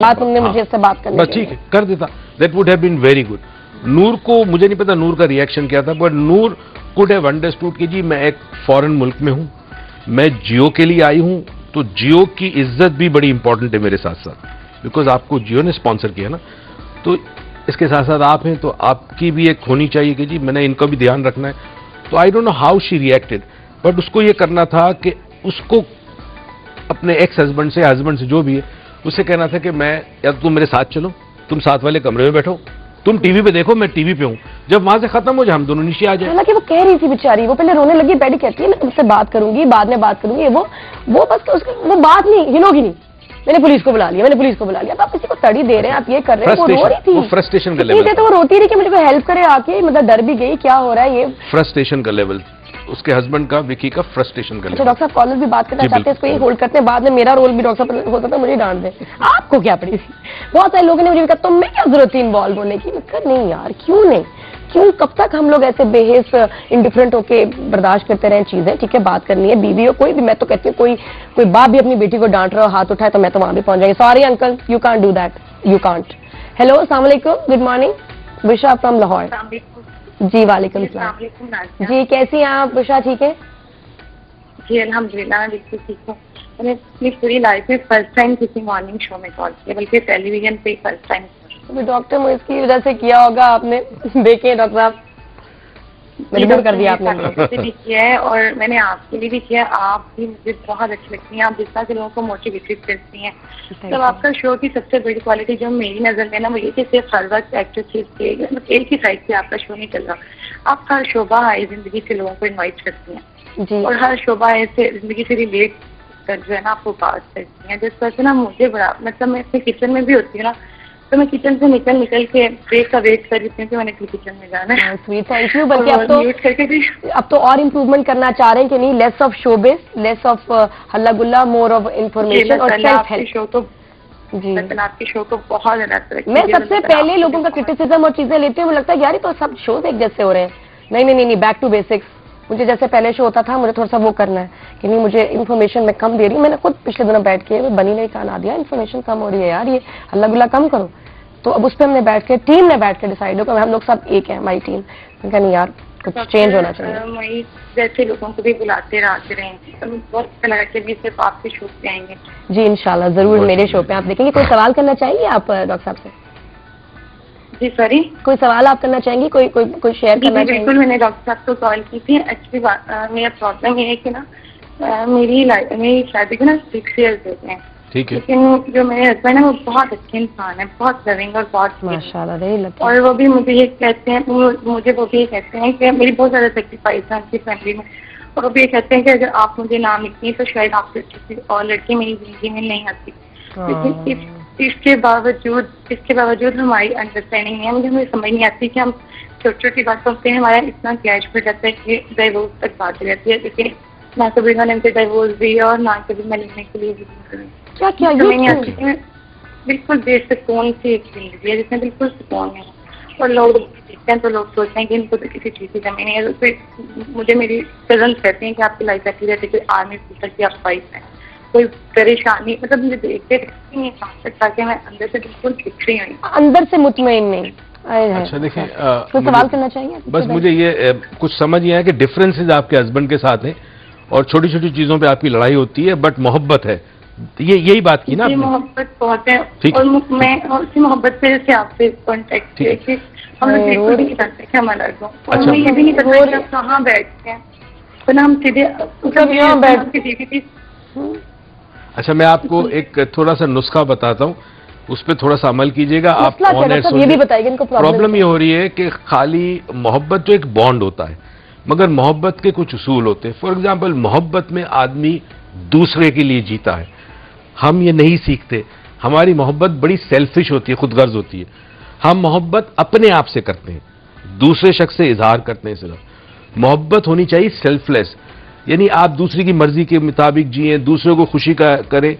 बात तुमने मुझे इससे बात करनी बस ठीक है, कर देता। That would have been very good. Noor को मुझे नहीं पता नूर का रिएक्शन क्या था, but Noor could have understood कि जी मैं एक फॉरेन मुल्क में हूं, मैं जियो के लिए आई हूं, तो जियो की इज्जत भी बड़ी इंपॉर्टेंट है मेरे साथ साथ, बिकॉज आपको जियो ने स्पॉन्सर किया ना, तो इसके साथ साथ आप हैं, तो आपकी भी एक होनी चाहिए कि जी मैंने इनको भी ध्यान रखना है। तो I don't know how she reacted, but उसको ये करना था कि उसको अपने एक्स हस्बैंड से, हस्बैंड से जो भी है, उसे कहना था कि मैं, या तुम मेरे साथ चलो, तुम साथ वाले कमरे में बैठो, तुम टीवी पे देखो, मैं टीवी पे हूं, जब वहां से खत्म हो जाए हम दोनों नीचे आ जाए। हालांकि वो कह रही थी बेचारी, वो पहले रोने लगी, बैठी कहती है मैं तुमसे बात करूंगी, बाद में बात करूंगी, वो बस वो बात नहीं हिलोगी नहीं, मैंने पुलिस को बुला लिया, मैंने पुलिस को बुला लिया। तो आप किसी को तड़ी दे रहे हैं, आप ये कर रहे हैं। वो रो रही थी, फ्रस्ट्रेशन का लेवल, तो वो रोती रही कि मुझे कोई हेल्प करे आके, मतलब डर भी गई क्या हो रहा है, ये फ्रस्ट्रेशन का लेवल, उसके हस्बैंड का, विकी का फ्रस्ट्रेशन का लेवल। अच्छा डॉक्टर साहब कॉलर भी बात करना चाहते हैं, इसको ये होल्ड करते हैं, बाद में मेरा रोल भी डॉक्टर साहब हो सकता है मुझे डांट दे, आपको क्या पड़ी थी। बहुत सारे लोगों ने मुझे कहा तुम्हें क्या जरूरत थी इन्वॉल्व होने की। नहीं यार, क्यों नहीं, क्यों कब तक हम लोग ऐसे बेहिस इंडिफरेंट होके बर्दाश्त करते रहे चीजें। ठीक है, बात करनी है, बीवी हो कोई भी, मैं तो कहती हूँ कोई बाप भी अपनी बेटी को डांट रहा हो, हाथ उठाए, तो मैं तो वहां भी पहुंच जाएगी, sorry uncle you can't do that, you can't. Hello अस्सलाम वालेकुम, गुड मॉर्निंग, बुशा फ्रॉम लाहौर। जी वालेकुम सलाम जी, कैसी हैं आप बुशा, ठीक है? जी अल्हम्दुलिल्लाह मैं बिल्कुल ठीक हूँ। मैंने अपनी पूरी लाइफ में फर्स्ट टाइम किसी मॉर्निंग शो में कॉल किया, बल्कि टेलीविजन पे फर्स्ट टाइम। डॉक्टर मुझे इसकी वजह से किया होगा आपने, देखे डॉक्टर साहब मजबूर कर दिया आपने। मुझे भी किया है और मैंने आपके लिए भी किया है, आप भी मुझे बहुत अच्छी लगती हैं, आप जिस तरह के लोगों को मोटिवेटेड करती हैं। तब आपका शो की सबसे बड़ी क्वालिटी जो मेरी नजर में ना, वो ये कि सिर्फ हर वक्त एक्ट्रेसेस के एक ही साइड से आपका शो नहीं चल रहा, आप हर शोबा आए जिंदगी से लोगों को इन्वाइट करती हैं जी, और हर शोबा ऐसे जिंदगी से रिलेट कर जो है ना आपको बात करती हैं, जिस तरह से ना मुझे बड़ा, मतलब मैं अपने किचन में भी होती हूँ ना, तो मैं किचन से निकल के ब्रेक का वेट कर रही हूँ कि मैंने किचन में जाना है। Sweet, thank you. बल्कि अब तो और इम्प्रूवमेंट करना चाह रहे हैं कि नहीं, less of showbiz, less of हल्ला गुल्ला, मोर ऑफ इन्फॉर्मेशन और सेल्फ हेल्प। शो तो जी, आपके शो को बहुत ज्यादा, मैं सबसे पहले लोगों का क्रिटिसिज्म और चीजें लेती हूँ, मुझे लगता है यार तो सब शोज एक जैसे हो रहे हैं। नहीं, बैक टू बेसिक्स। मुझे जैसे पहले शो होता था, मुझे थोड़ा सा वो करना है कि नहीं, मुझे इन्फॉर्मेशन मैं कम दे रही हूँ। मैंने खुद पिछले दिनों बैठ के बनी नहीं कान आ दिया, इन्फॉर्मेशन कम हो रही है यार, ये हल्ला गुल्ला कम करो। तो अब उस पर हमने बैठ के, टीम ने बैठ के डिसाइड हो, हम लोग सब एक है, हमारी टीम। मैंने नहीं यार, कुछ चेंज होना चाहिए। जैसे लोगों को भी बुलाते रहे, तो बहुत अच्छा लगा कि सिर्फ आपके शो पे आएंगे। जी इंशाल्लाह जरूर मेरे शो पे आप देखेंगे। कोई सवाल करना चाहेंगे आप डॉक्टर साहब से? जी सॉरी, कोई सवाल आप करना चाहेंगी, कोई शेयर करना चाहेंगे? बिल्कुल, मैंने डॉक्टर साहब को कॉल की थी। एक्चुअली मेरा प्रॉब्लम ये है कि ना, मेरी शादी को ना 6 years हो गए हैं, ठीक है, लेकिन जो मेरे हस्बैंड है वो बहुत अच्छे इंसान है, बहुत लविंग और बहुत माशाल्लाह रही लगता है। और वो भी मुझे ये कहते हैं, मुझे वो भी ये कहते हैं कि मेरी बहुत ज्यादा सेक्रीफाइस है उनकी फैमिली में, और वो भी ये कहते हैं कि अगर आप मुझे ना लिखती तो शायद आपसे किसी और लड़की मेरी जिंदगी में नहीं आती। लेकिन इसके बावजूद हमारी अंडरस्टैंडिंग नहीं है। मुझे समझ नहीं आती कि हम छोटी छोटी बातों पे हमारा इतना क्लैश हो जाता है कि डिवोर्स तक बात हो जाती है। लेकिन ना कभी मैंने मुझे डिवोर्स दिया और ना कभी मैं लिखने के लिए भी क्या नहीं आती है। बिल्कुल बेसुकून सी एक जिंदगी है जिसमें बिल्कुल सुकून है, और लोग देखते हैं तो लोग सोचते हैं कि इनको तो किसी चीज़ की कमी नहीं है। तो मुझे मेरी कजन कहती हैं कि आपकी लाइफ ऐसी रहती है कि आर्मी पुलिस की आप वाइफ हैं, कोई परेशानी, मतलब मुझे देखते नहीं समझ सकता कि मैं अंदर से बिल्कुल फिक्री हुई, अंदर से मुतमईन नहीं। अच्छा देखिए, कोई सवाल करना चाहिए? बस मुझे ये कुछ समझ नहीं आया कि डिफरेंसेस आपके हस्बैंड के साथ हैं और छोटी छोटी चीजों पे आपकी लड़ाई होती है, बट मोहब्बत है, यही बात की ना? मोहब्बत बहुत है, और मैं उसी मोहब्बत से जैसे आपसे कॉन्टेक्ट किया कि हम लोग बिल्कुल भी नहीं जानते कि हम अलग हो, और मैं ये भी नहीं पता कि आप कहाँ बैठते हैं, तो ना हम सीधे यहाँ बैठते। अच्छा, मैं आपको एक थोड़ा सा नुस्खा बताता हूँ, उस पर थोड़ा सा अमल कीजिएगा। आप ये भी बताइए इनको। प्रॉब्लम ये हो रही है कि खाली मोहब्बत जो एक बॉन्ड होता है, मगर मोहब्बत के कुछ उसूल होते हैं। फॉर एग्जाम्पल, मोहब्बत में आदमी दूसरे के लिए जीता है, हम ये नहीं सीखते। हमारी मोहब्बत बड़ी सेल्फिश होती है, खुदगर्ज होती है। हम मोहब्बत अपने आप से करते हैं, दूसरे शख्स से इजहार करते हैं सिर्फ। मोहब्बत होनी चाहिए सेल्फलेस, यानी आप दूसरे की मर्जी के मुताबिक जिए, दूसरे को खुशी का करें।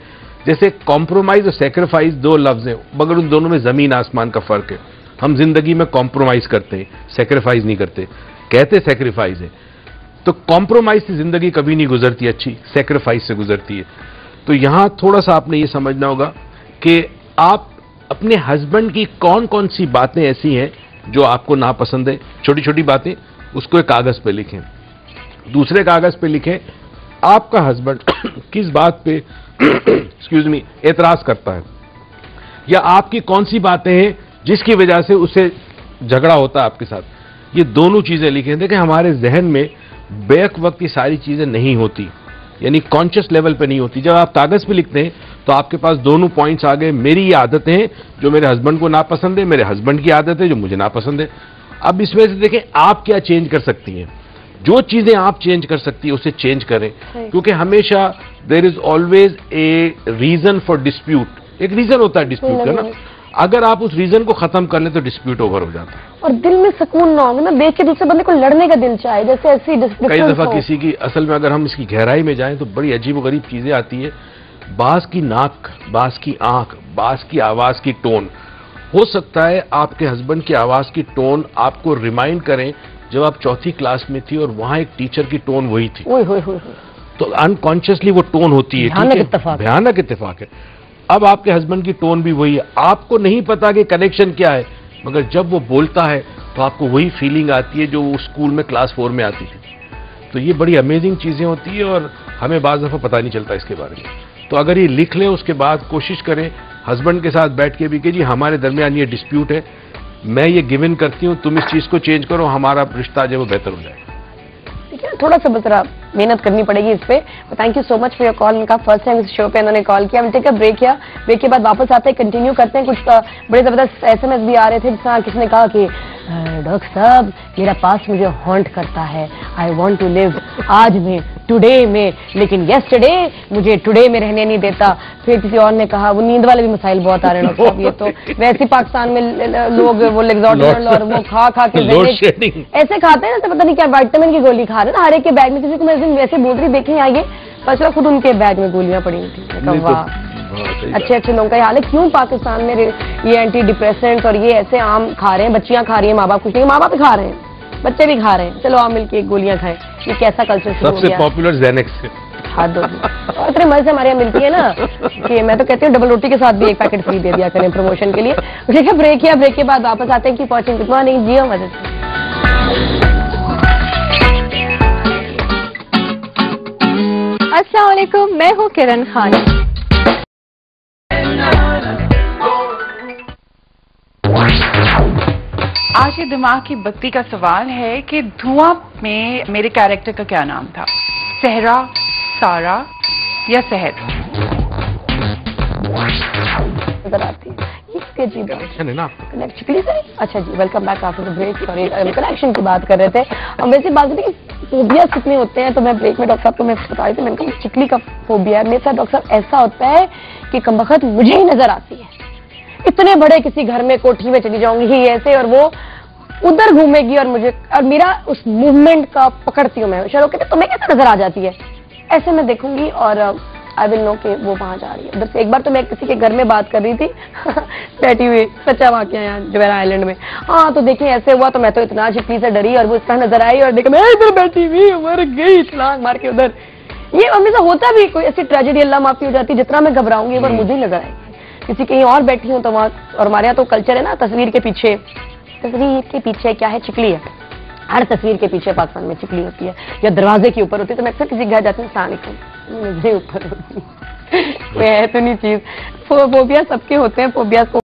जैसे कॉम्प्रोमाइज और सेक्रीफाइस दो लफ्ज हैं, मगर उन दोनों में जमीन आसमान का फर्क है। हम जिंदगी में कॉम्प्रोमाइज करते हैं, सेक्रीफाइस नहीं करते, कहते सेक्रीफाइस है। तो कॉम्प्रोमाइज से जिंदगी कभी नहीं गुजरती अच्छी, सेक्रीफाइस से गुजरती है। तो यहां थोड़ा सा आपने ये समझना होगा कि आप अपने हस्बैंड की कौन कौन सी बातें ऐसी हैं जो आपको नापसंद है, छोटी छोटी बातें, उसको एक कागज पे लिखें। दूसरे कागज पे लिखें आपका हस्बैंड किस बात पे एक्सक्यूज मी एतराज करता है, या आपकी कौन सी बातें हैं जिसकी वजह से उससे झगड़ा होता है आपके साथ। ये दोनों चीजें लिखें। देखें, हमारे जहन में बैक वक्त की सारी चीजें नहीं होती, यानी कॉन्शियस लेवल पे नहीं होती। जब आप कागज पे लिखते हैं तो आपके पास दोनों पॉइंट्स आ गए। मेरी ये आदतें हैं जो मेरे हस्बैंड को नापसंद है, मेरे हस्बैंड की आदत है जो मुझे नापसंद है। अब इसमें से देखें आप क्या चेंज कर सकती हैं। जो चीजें आप चेंज कर सकती है उसे चेंज करें, क्योंकि हमेशा there is always a reason for dispute. एक रीजन होता है डिस्प्यूट का ना, अगर आप उस रीजन को खत्म कर लें तो डिस्प्यूट ओवर हो जाता है। और दिल में सुकून ना हो ना, देख के दूसरे बंदे को लड़ने का दिल चाहे, जैसे ऐसी कई दफा किसी की असल में अगर हम इसकी गहराई में जाएं तो बड़ी अजीब गरीब चीजें आती है। बास की नाक, बास की आंख, बास की आवाज की टोन। हो सकता है आपके हस्बैंड की आवाज की टोन आपको रिमाइंड करें जब आप चौथी क्लास में थी और वहां एक टीचर की टोन वही थी। तो अनकॉन्शियसली वो टोन होती है। भयानक इत्तेफाक है। अब आपके हस्बैंड की टोन भी वही है, आपको नहीं पता कि कनेक्शन क्या है, मगर जब वो बोलता है तो आपको वही फीलिंग आती है जो वो स्कूल में क्लास 4 में आती थी। तो ये बड़ी अमेजिंग चीजें होती है और हमें बाज़ दफा पता नहीं चलता इसके बारे में। तो अगर ये लिख लें, उसके बाद कोशिश करें हस्बैंड के साथ बैठ के भी कि जी हमारे दरमियान ये डिस्प्यूट है, मैं ये गिवन करती हूँ, तुम इस चीज को चेंज करो, हमारा रिश्ता जो है वो बेहतर हो जाएगा। थोड़ा सा बस मेहनत करनी पड़ेगी इस पे। Thank you so much for your call. इनका फर्स्ट टाइम इस शो पे इन्होंने कॉल किया। विल टेक अ ब्रेक किया, ब्रेक के बाद वापस आते हैं, कंटिन्यू करते हैं। कुछ बड़े जबरदस्त SMS भी आ रहे थे, जिसमें किसी ने कहा कि डॉक्टर साहब मेरा पास मुझे हॉन्ट करता है, आई वॉन्ट टू लिव आज में, टुडे में, लेकिन येस्टरडे मुझे टुडे में रहने नहीं देता। फिर किसी और ने कहा वो नींद वाले भी मसाइल बहुत आ रहे हैं डॉक्टर साहब। ये तो वैसे पाकिस्तान में लोग वो लेक्सोटिनल और वो खा के ऐसे खाते हैं ना, पता नहीं क्या विटामिन की गोली खा रहे हैं ना हर एक के बैग में। किसी को मैं वैसे बोल रही देखें आगे पता खुद उनके बैग में गोलियां पड़ी थी। वाह, अच्छे अच्छे लोगों का ये हाल है। क्यों पाकिस्तान में ये एंटी डिप्रेसेंट्स और ये ऐसे आम खा रहे हैं, बच्चियां खा रही हैं, माँ बाप कुछ नहीं, माँ बाप भी खा रहे हैं, बच्चे भी खा रहे हैं, चलो आप मिलके गोलियां खाएं। ये कैसा कल्चर शुरू हो गया? सबसे पॉपुलर ज़ेनेक्स है। हाथ और इतने मजे से हमारे यहाँ मिलती है ना कि मैं तो कहती हूँ डबल रोटी के साथ भी एक पैकेट फ्री दे दिया करें प्रमोशन के लिए। ठीक है, ब्रेक किया, ब्रेक के बाद वापस आते हैं। की वॉचिंग, गुड मॉर्निंग, जियो मदद। अस्सलाम वालेकुम, मैं हूँ किरण खान। आज के दिमाग की बत्ती का सवाल है कि धुआं में मेरे कैरेक्टर का क्या नाम था? सहरा, सारा या सहर? नजर आती है ये अजीब कनेक्शन है ना आपका। अच्छा जी, welcome back after the break. Sorry, connection की बात कर रहे थे हम। वैसे बात करें कि फोबियाज कितने होते हैं, तो मैं ब्रेक में डॉक्टर साहब को मैं बता रही थी, मैंने कहा चिकली का फोबिया है मेरे साथ। डॉक्टर साहब ऐसा होता है कि कमबख्त मुझे ही नजर आती है, इतने बड़े किसी घर में कोठी में चली जाऊंगी ही ऐसे, और वो उधर घूमेगी और मुझे, और मेरा उस मूवमेंट का पकड़ती हूँ मैं। शायद कहते तुम्हें कैसे नजर आ जाती है, ऐसे मैं देखूंगी और आई विल नो कि वो वहां जा रही है उधर से। एक बार तो मैं किसी के घर में बात कर रही थी बैठी हुई, सच्चा वाकया यहाँ जवेरा आइलैंड में। हाँ तो देखिए ऐसे हुआ, तो मैं तो इतना चिकली से डरी और वो इस तरह नजर आई और देखा मैं इधर बैठी हुई मर गई छलांग मार के उधर। ये हमेशा होता भी, कोई ऐसी ट्रेजेडी अल्लाह माफी हो जाती है, जितना मैं घबराऊंगी एक बार मुझे ही नजर आएगी। किसी कहीं और बैठी हूँ तो वहां, और हमारे यहाँ तो कल्चर है ना तस्वीर के पीछे क्या है, चिकली है। हर तस्वीर के पीछे पाकिस्तान में चिकली होती है या दरवाजे के ऊपर होती है। तो मैं अक्सर किसी घर जाती हूँ, ऊपर होती है, कोई है तो नहीं चीज। फोबिया सबके होते हैं, फोबिया को